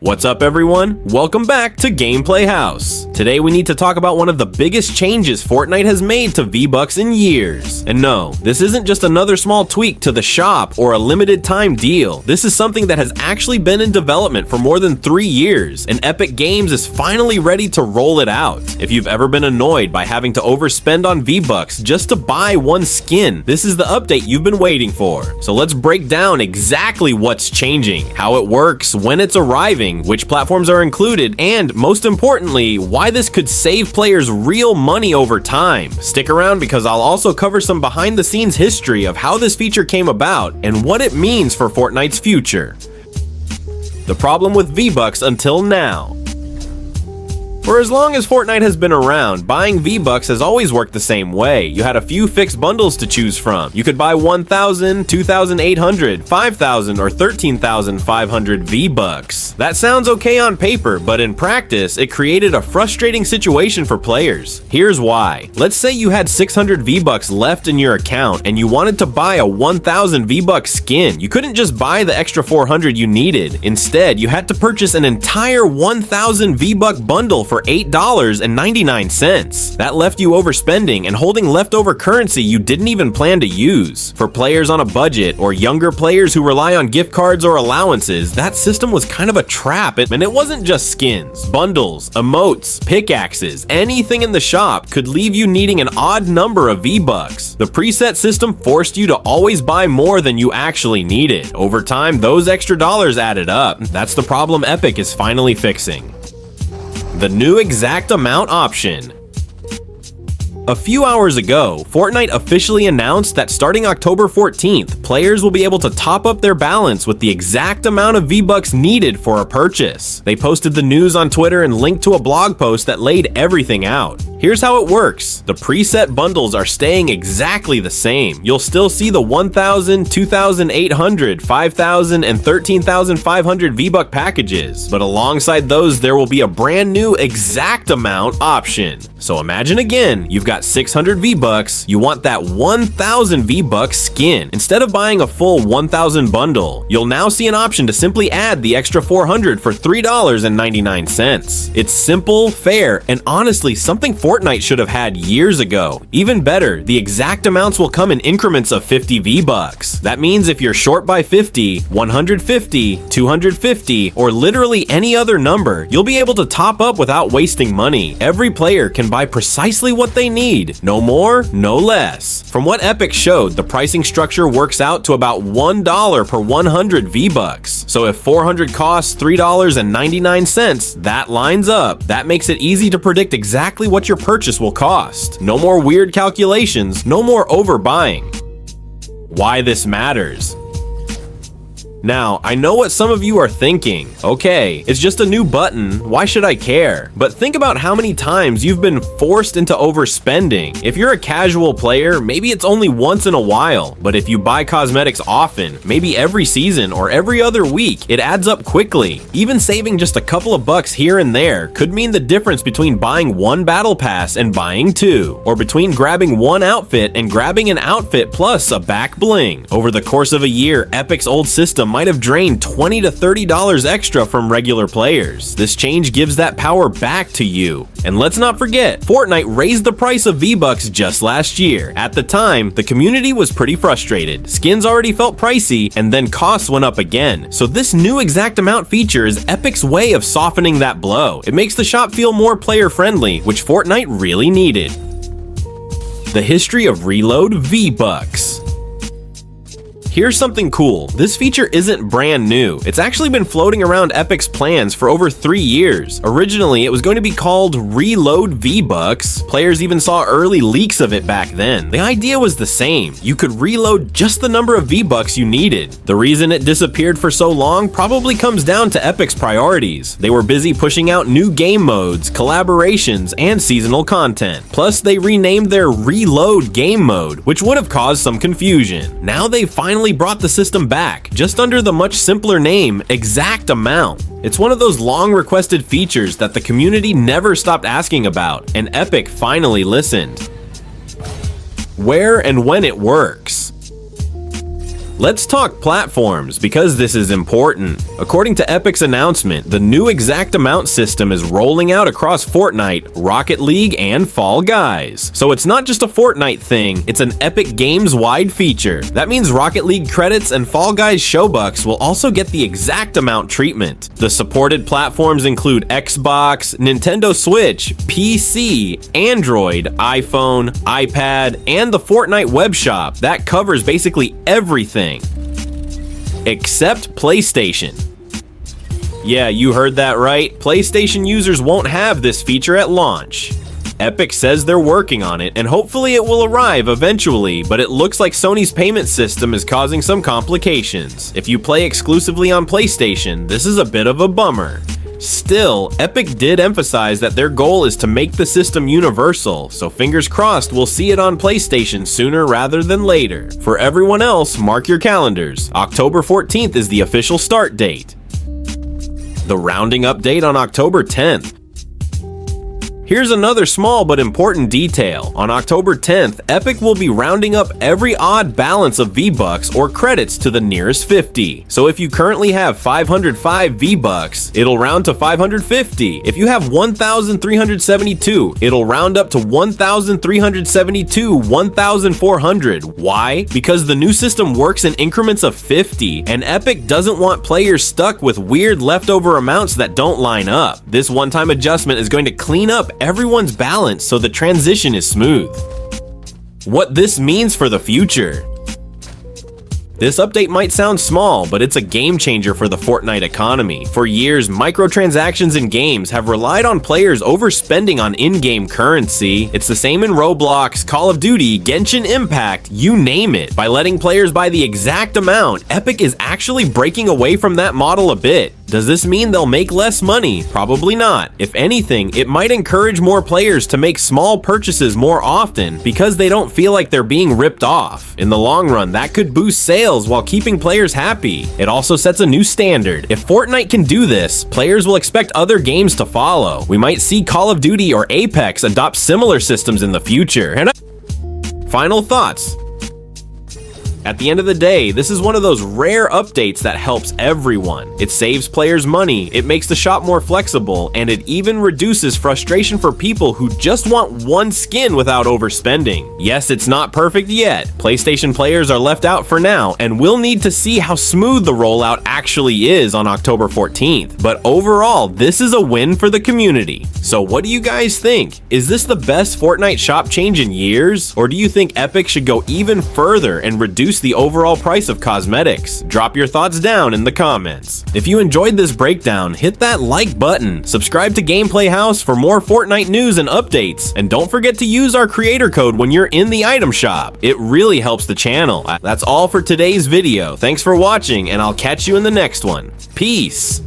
What's up everyone? Welcome back to Gameplay House. Today we need to talk about one of the biggest changes Fortnite has made to Vbucks in years. And no, this isn't just another small tweak to the shop or a limited time deal. This is something that has actually been in development for more than 3 years, and Epic Games is finally ready to roll it out. If you've ever been annoyed by having to overspend on Vbucks just to buy one skin, this is the update you've been waiting for. So let's break down exactly what's changing, how it works, when it's arriving, which platforms are included, and most importantly, why this could save players real money over time. Stick around because I'll also cover some behind the scenes history of how this feature came about and what it means for Fortnite's future. The problem with Vbucks until now. For as long as Fortnite has been around, buying Vbucks has always worked the same way. You had a few fixed bundles to choose from. You could buy 1,000, 2,800, 5,000, or 13,500 Vbucks. That sounds okay on paper, but in practice, it created a frustrating situation for players. Here's why. Let's say you had 600 Vbucks left in your account and you wanted to buy a 1,000 Vbucks skin. You couldn't just buy the extra 400 you needed. Instead, you had to purchase an entire 1,000 Vbuck bundle for $8.99. That left you overspending and holding leftover currency you didn't even plan to use. For players on a budget or younger players who rely on gift cards or allowances, that system was kind of a trap, and it wasn't just skins. Bundles, emotes, pickaxes, anything in the shop could leave you needing an odd number of Vbucks. The preset system forced you to always buy more than you actually needed. Over time, those extra dollars added up. That's the problem Epic is finally fixing. The new exact amount option. A few hours ago, Fortnite officially announced that starting October 14th, players will be able to top up their balance with the exact amount of Vbucks needed for a purchase. They posted the news on Twitter and linked to a blog post that laid everything out. Here's how it works. The preset bundles are staying exactly the same. You'll still see the 1,000, 2,800, 5,000, and 13,500 Vbuck packages, but alongside those there will be a brand new exact amount option. So imagine again, you've got 600 Vbucks, you want that 1,000 Vbuck skin. Instead of buying a full 1,000 bundle, you'll now see an option to simply add the extra 400 for $3.99. It's simple, fair, and honestly something Fortnite should have had years ago. Even better, the exact amounts will come in increments of 50 Vbucks. That means if you're short by 50, 150, 250, or literally any other number, you'll be able to top up without wasting money. Every player can buy precisely what they need. No more, no less. From what Epic showed, the pricing structure works out to about $1 per 100 Vbucks. So if 400 costs $3.99, that lines up. That makes it easy to predict exactly what your purchase will cost. No more weird calculations, no more overbuying. Why this matters. Now, I know what some of you are thinking. Okay, it's just a new button, why should I care? But think about how many times you've been forced into overspending. If you're a casual player, maybe it's only once in a while. But if you buy cosmetics often, maybe every season or every other week, it adds up quickly. Even saving just a couple of bucks here and there could mean the difference between buying one battle pass and buying two, or between grabbing one outfit and grabbing an outfit plus a back bling. Over the course of a year, Epic's old system might have drained $20 to $30 extra from regular players. This change gives that power back to you. And let's not forget, Fortnite raised the price of Vbucks just last year. At the time, the community was pretty frustrated. Skins already felt pricey, and then costs went up again. So this new exact amount feature is Epic's way of softening that blow. It makes the shop feel more player-friendly, which Fortnite really needed. The history of Reload Vbucks. Here's something cool. This feature isn't brand new. It's actually been floating around Epic's plans for over 3 years. Originally, it was going to be called Reload Vbucks. Players even saw early leaks of it back then. The idea was the same. You could reload just the number of Vbucks you needed. The reason it disappeared for so long probably comes down to Epic's priorities. They were busy pushing out new game modes, collaborations, and seasonal content. Plus, they renamed their Reload game mode, which would have caused some confusion. Now they finally brought the system back, just under the much simpler name, Exact Amount. It's one of those long requested features that the community never stopped asking about, and Epic finally listened. Where and when it works. Let's talk platforms, because this is important. According to Epic's announcement, the new exact amount system is rolling out across Fortnite, Rocket League, and Fall Guys. So it's not just a Fortnite thing, it's an Epic Games-wide feature. That means Rocket League credits and Fall Guys Showbucks will also get the exact amount treatment. The supported platforms include Xbox, Nintendo Switch, PC, Android, iPhone, iPad, and the Fortnite web shop. That covers basically everything. Except PlayStation. Yeah, you heard that right. PlayStation users won't have this feature at launch. Epic says they're working on it, and hopefully it will arrive eventually, but it looks like Sony's payment system is causing some complications. If you play exclusively on PlayStation, this is a bit of a bummer. Still, Epic did emphasize that their goal is to make the system universal, so fingers crossed we'll see it on PlayStation sooner rather than later. For everyone else, mark your calendars. October 14th is the official start date. The rounding update on October 10th. Here's another small but important detail. On October 10th, Epic will be rounding up every odd balance of Vbucks or credits to the nearest 50. So if you currently have 505 Vbucks, it'll round to 550. If you have 1,372, it'll round up to 1,372, 1,400. Why? Because the new system works in increments of 50, and Epic doesn't want players stuck with weird leftover amounts that don't line up. This one-time adjustment is going to clean up everyone's balance so the transition is smooth. What this means for the future. This update might sound small, but it's a game changer for the Fortnite economy. For years, microtransactions in games have relied on players overspending on in-game currency. It's the same in Roblox, Call of Duty, Genshin Impact, you name it. By letting players buy the exact amount, Epic is actually breaking away from that model a bit. Does this mean they'll make less money? Probably not. If anything, it might encourage more players to make small purchases more often because they don't feel like they're being ripped off. In the long run, that could boost sales while keeping players happy. It also sets a new standard. If Fortnite can do this, players will expect other games to follow. We might see Call of Duty or Apex adopt similar systems in the future. And final thoughts. At the end of the day, this is one of those rare updates that helps everyone. It saves players money, it makes the shop more flexible, and it even reduces frustration for people who just want one skin without overspending. Yes, it's not perfect yet. PlayStation players are left out for now, and we'll need to see how smooth the rollout actually is on October 14th. But overall, this is a win for the community. So what do you guys think? Is this the best Fortnite shop change in years? Or do you think Epic should go even further and reduce the overall price of cosmetics? Drop your thoughts down in the comments. If you enjoyed this breakdown, hit that like button, subscribe to Gameplay House for more Fortnite news and updates, and don't forget to use our creator code when you're in the item shop. It really helps the channel. That's all for today's video. Thanks for watching, and I'll catch you in the next one. Peace!